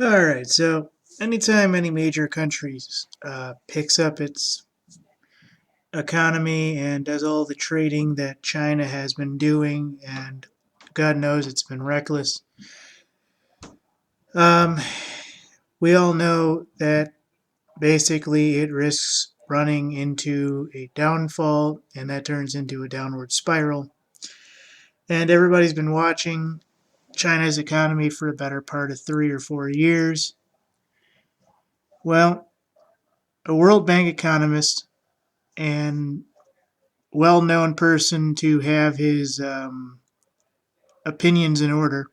Alright, so anytime any major country picks up its economy and does all the trading that China has been doing, and God knows it's been reckless, um, we all know that basically it risks running into a downfall, and that turns into a downward spiral. And everybody's been watching China's economy for a better part of 3 or 4 years. Well, a World Bank economist and well-known person to have his opinions in order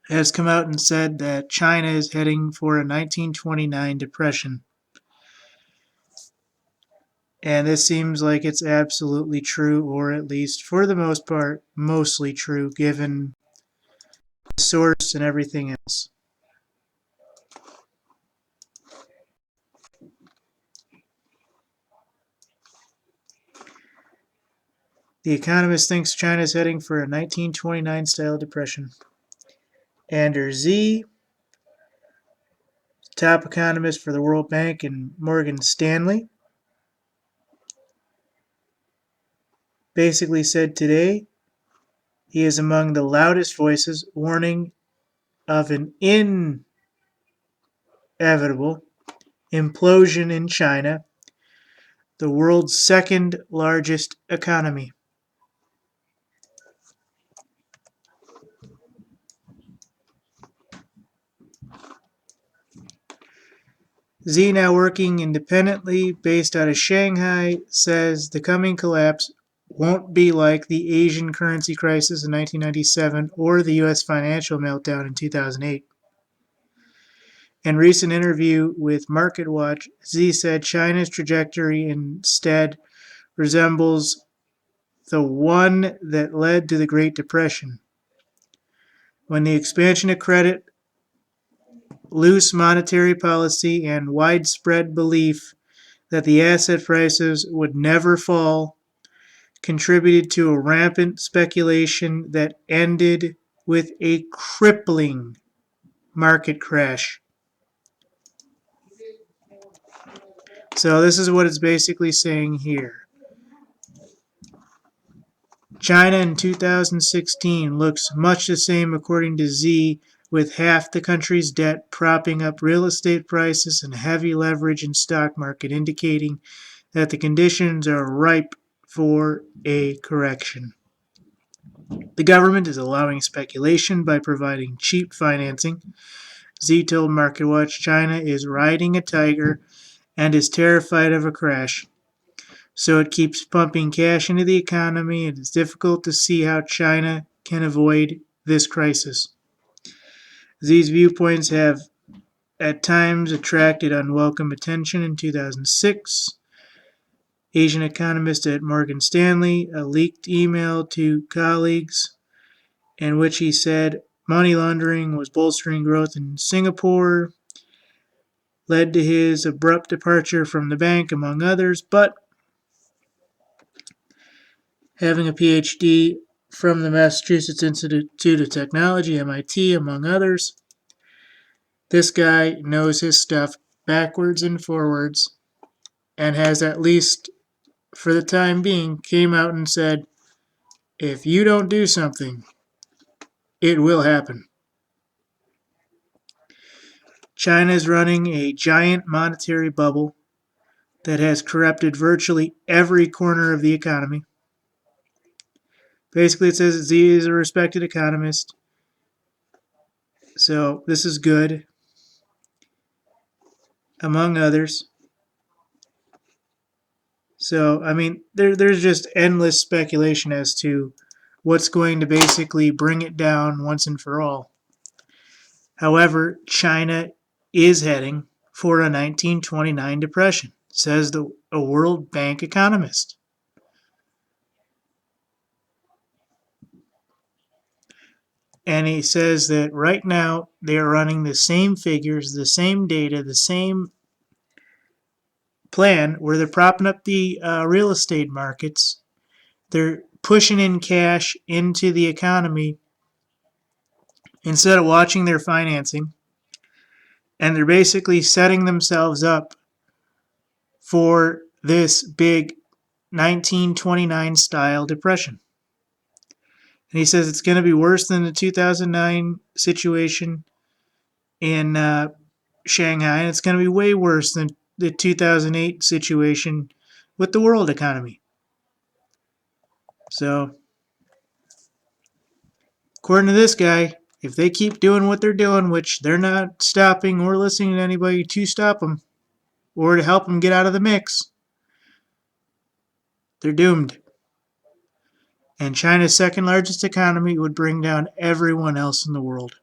has come out and said that China is heading for a 1929 depression. And this seems like it's absolutely true, or at least for the most part, mostly true, given the source and everything else. The Economist thinks China is heading for a 1929 style depression. Anders Z, top economist for the World Bank and Morgan Stanley, basically said today he is among the loudest voices warning of an inevitable implosion in China, the world's second largest economy. Z, now working independently based out of Shanghai, says the coming collapse won't be like the Asian currency crisis in 1997 or the US financial meltdown in 2008. In a recent interview with MarketWatch, Z said China's trajectory instead resembles the one that led to the Great Depression, when the expansion of credit, loose monetary policy, and widespread belief that the asset prices would never fall contributed to a rampant speculation that ended with a crippling market crash. So this is what it's basically saying here. China in 2016 looks much the same according to Z, with half the country's debt propping up real estate prices and heavy leverage in stock market, indicating that the conditions are ripe for a correction. The government is allowing speculation by providing cheap financing. Z told MarketWatch China is riding a tiger and is terrified of a crash. So it keeps pumping cash into the economy, and it's difficult to see how China can avoid this crisis. These viewpoints have at times attracted unwelcome attention. In 2006, Asian economist at Morgan Stanley, a leaked email to colleagues in which he said money laundering was bolstering growth in Singapore, led to his abrupt departure from the bank, among others. But having a PhD from the Massachusetts Institute of Technology, MIT, among others, this guy knows his stuff backwards and forwards, and has, at least for the time being, came out and said, if you don't do something, it will happen. China is running a giant monetary bubble that has corrupted virtually every corner of the economy. Basically, it says Z is a respected economist, so this is good, among others. So, I mean, there's just endless speculation as to what's going to basically bring it down once and for all. However, China is heading for a 1929 depression, says a World Bank economist. And he says that right now they are running the same figures, the same data, the same plan where they're propping up the real estate markets. They're pushing in cash into the economy instead of watching their financing, and they're basically setting themselves up for this big 1929 style depression. And he says it's going to be worse than the 2009 situation in Shanghai, and it's going to be way worse than the 2008 situation with the world economy. So, according to this guy, if they keep doing what they're doing, which they're not stopping or listening to anybody to stop them or to help them get out of the mix, they're doomed. And China's second largest economy would bring down everyone else in the world.